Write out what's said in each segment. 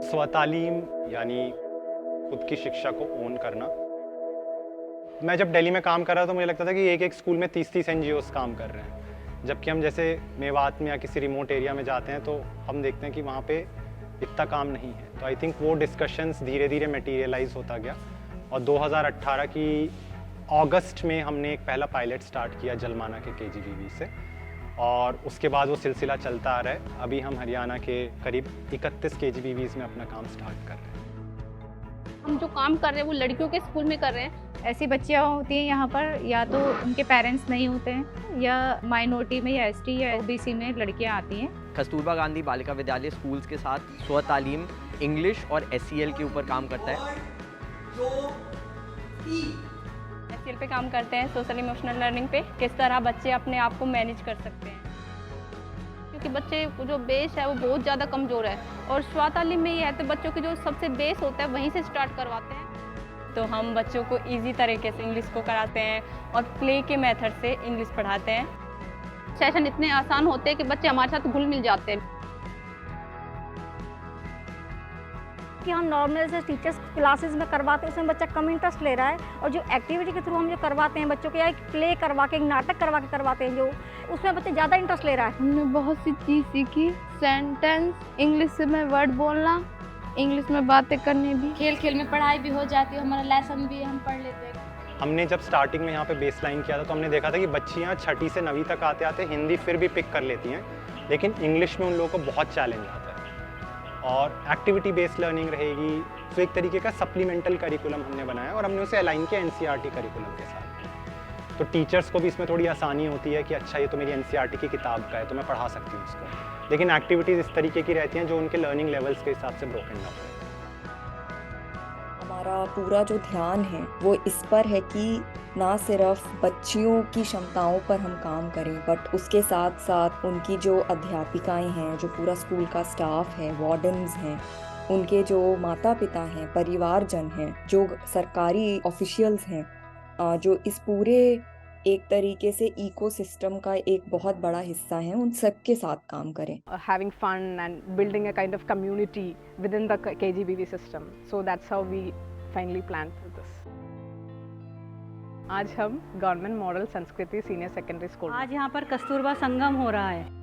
स्वतालीम यानी खुद की शिक्षा को ओन करना। मैं जब दिल्ली में काम कर रहा था तो मुझे लगता था कि एक एक स्कूल में 30-30 NGOs काम कर रहे हैं, जबकि हम जैसे मेवात में या किसी रिमोट एरिया में जाते हैं तो हम देखते हैं कि वहाँ पे इतना काम नहीं है। तो आई थिंक वो डिस्कशंस धीरे धीरे मटीरियलाइज होता गया और 2018 की अगस्त में हमने एक पहला पायलट स्टार्ट किया जलमाना के KGBV से, और उसके बाद वो सिलसिला चलता आ रहा है। अभी हम हरियाणा के करीब 31 KGBVs में अपना काम स्टार्ट कर रहे हैं। हम जो काम कर रहे हैं वो लड़कियों के स्कूल में कर रहे हैं। ऐसी बच्चियाँ होती हैं यहाँ पर, या तो उनके पेरेंट्स नहीं होते हैं या माइनॉरिटी में या ST या OBC में लड़कियाँ आती हैं। कस्तूरबा गांधी बालिका विद्यालय स्कूल्स के साथ स्वतालीम इंग्लिश और SEL के ऊपर काम करता है। SEL पे काम करते हैं, सोशल इमोशनल लर्निंग पे, किस तरह बच्चे अपने आप को मैनेज कर सकते हैं, क्योंकि बच्चे को जो बेस है वो बहुत ज़्यादा कमज़ोर है। और स्वतालीम में ये है तो बच्चों की जो सबसे बेस होता है वहीं से स्टार्ट करवाते हैं। तो हम बच्चों को ईजी तरीके से इंग्लिश को कराते हैं और प्ले के मेथड से इंग्लिश पढ़ाते हैं। सेशन इतने आसान होते हैं कि बच्चे हमारे साथ घुल मिल जाते हैं। कि हम नॉर्मल से टीचर्स क्लासेस में करवाते हैं उसमें बच्चा कम इंटरेस्ट ले रहा है, और जो एक्टिविटी के थ्रू हम जो करवाते हैं बच्चों को, या एक प्ले करवा के एक नाटक करवा के करवाते हैं जो, उसमें बच्चे ज़्यादा इंटरेस्ट ले रहा है। हमने बहुत सी चीज़ सीखी, सेंटेंस, इंग्लिश में वर्ड बोलना, इंग्लिश में बातें करनी भी। खेल खेल में पढ़ाई भी हो जाती है, हमारा लेसन भी हम पढ़ लेते हैं। हमने जब स्टार्टिंग में यहाँ पे बेसलाइन किया था तो हमने देखा था कि बच्चियाँ 6ठी से 9वीं तक आते आते हिंदी फिर भी पिक कर लेती हैं, लेकिन इंग्लिश में उन लोगों को बहुत चैलेंज आता है। और एक्टिविटी बेस्ड लर्निंग रहेगी, तो एक तरीके का सप्लीमेंटल करिकुलम हमने बनाया और हमने उसे अलाइन किया NCERT करिकुलम के साथ। तो टीचर्स को भी इसमें थोड़ी आसानी होती है कि अच्छा ये तो मेरी NCERT की किताब का है तो मैं पढ़ा सकती हूँ उसको, लेकिन एक्टिविटीज़ इस तरीके की रहती हैं जो उनके लर्निंग लेवल्स के हिसाब से ब्रोकन डाउन है। हमारा पूरा जो ध्यान है वो इस पर है कि ना सिर्फ बच्चियों की क्षमताओं पर हम काम करें, बट उसके साथ साथ उनकी जो अध्यापिकाएं हैं, जो पूरा स्कूल का स्टाफ है, वार्डन्स हैं, उनके जो माता पिता हैं, परिवारजन हैं, जो सरकारी ऑफिशियल्स हैं, जो इस पूरे एक तरीके से इकोसिस्टम का एक बहुत बड़ा हिस्सा है, उन सब के साथ काम करें। Having fun and building a kind of community within the KGBV system. So that's how we finally planned for this. आज हम गवर्नमेंट मॉडल संस्कृति सीनियर सेकेंडरी स्कूल, आज यहाँ पर कस्तूरबा संगम हो रहा है।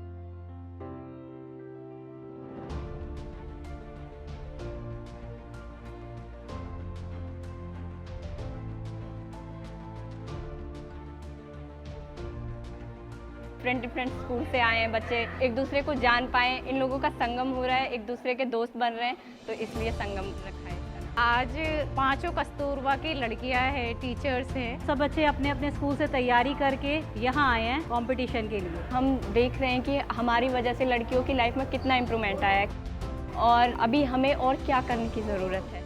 डिफरेंट स्कूल से आए हैं बच्चे, एक दूसरे को जान पाएँ, इन लोगों का संगम हो रहा है, एक दूसरे के दोस्त बन रहे हैं, तो इसलिए संगम रखा है। आज 5 कस्तूरबा की लड़कियां हैं, टीचर्स हैं। सब बच्चे अपने अपने स्कूल से तैयारी करके यहाँ आए हैं कंपटीशन के लिए। हम देख रहे हैं कि हमारी वजह से लड़कियों की लाइफ में कितना इम्प्रूवमेंट आया है और अभी हमें और क्या करने की ज़रूरत है।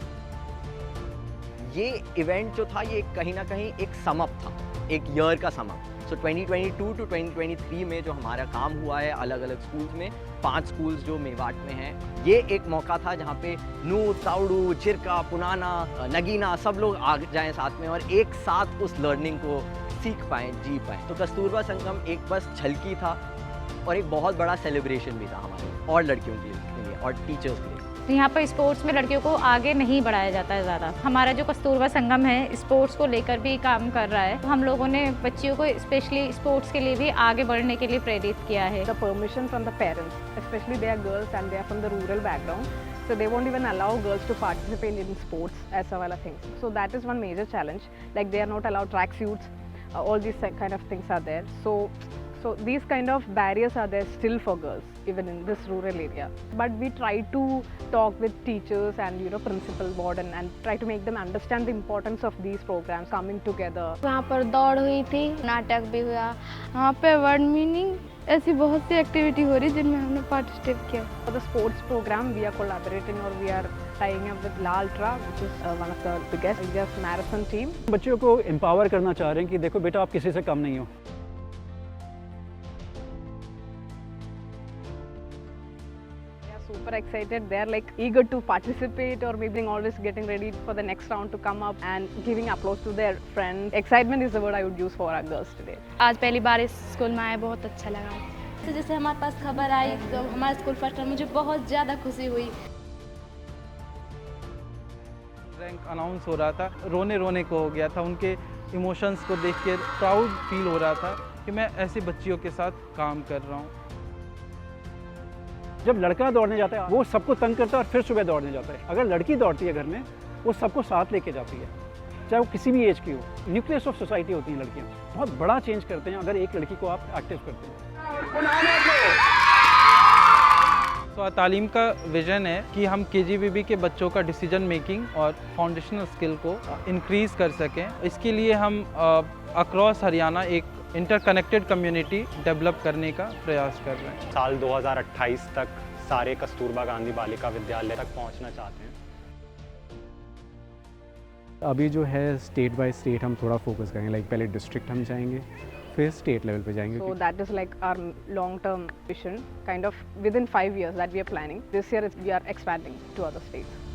ये इवेंट जो था ये कहीं ना कहीं एक सम अप था, एक ईयर का सम अप। सो 2022 टू 2023 में जो हमारा काम हुआ है अलग अलग स्कूल्स में, 5 स्कूल्स जो मेवाट में हैं, ये एक मौका था जहाँ पे नूर, ताउडू, चिरका, पुनाना, नगीना सब लोग आ जाएं साथ में और एक साथ उस लर्निंग को सीख पाएँ, जी पाएँ। तो कस्तूरबा संगम एक बस झलकी था और एक बहुत बड़ा सेलिब्रेशन भी था हमारे और लड़कियों के लिए और टीचर्स के लिए। तो यहाँ पर स्पोर्ट्स में लड़कियों को आगे नहीं बढ़ाया जाता है ज़्यादा। हमारा जो कस्तूरबा संगम है स्पोर्ट्स को लेकर भी काम कर रहा है। तो हम लोगों ने बच्चियों को स्पेशली स्पोर्ट्स के लिए भी आगे बढ़ने के लिए प्रेरित किया है। The permission from the parents, especially they are girls and they are from the rural background, so they won't even allow girls to participate in sports as well as things. So that is one major challenge. Like they are not allowed track suits, all these kind of things are there. So these kind of barriers are there still for girls, even in this rural area. But we try to talk with teachers and principal, warden, and try to make them understand the importance of these programs coming together. वहाँ पर दौड़ हुई थी, नाटक भी हुआ, वहाँ पे वर्ड मीनिंग, ऐसी बहुत सी एक्टिविटी हो रही जिनमें हमने पार्टिसिपेट किया। For the sports program, we are collaborating or we are tying up with Laltra, which is one of the biggest India's marathon team. बच्चों को एम्पावर करना चाह रहे हैं कि देखो बेटा आप किसी से कम नहीं हो। Super excited. They are like eager to participate or maybe always getting ready for the next round to come up and giving applause to their friends. Excitement is the word I would use for our girls today. आज पहली बार इस school में आए, बहुत अच्छा लगा। तो जैसे हमारे पास खबर आई तो हमारा स्कूल फर्स्ट, मुझे बहुत ज़्यादा खुशी हुई। रैंक अनाउंस हो रहा था, रोने रोने को हो गया था। उनके इमोशंस को देख के प्राउड फील हो रहा था कि मैं ऐसी बच्चियों के साथ काम कर रहा हूँ। जब लड़का दौड़ने जाता है वो सबको तंग करता है और फिर सुबह दौड़ने जाता है। अगर लड़की दौड़ती है घर में, वो सबको साथ लेके जाती है, चाहे वो किसी भी एज की हो। न्यूक्लियस ऑफ सोसाइटी होती हैं लड़कियाँ, बहुत बड़ा चेंज करते हैं अगर एक लड़की को आप एक्टिव करते हैं। तो तालीम का विजन है कि हम KGBB के बच्चों का डिसीजन मेकिंग और फाउंडेशनल स्किल को इंक्रीज़ कर सकें। इसके लिए हम अक्रॉस हरियाणा एक इंटरकनेक्टेड कम्युनिटी डेवलप करने का प्रयास कर रहे हैं। साल 2028 तक सारे कस्तूरबा गांधी बालिका विद्यालय तक पहुंचना चाहते हैं। अभी जो है स्टेट बाय स्टेट हम थोड़ा फोकस करेंगे, लाइक पहले डिस्ट्रिक्ट हम जाएंगे, फिर स्टेट लेवल पे जाएंगे। So that is like our long-term vision, kind of within 5 years that we are planning. This year we are expanding to other states.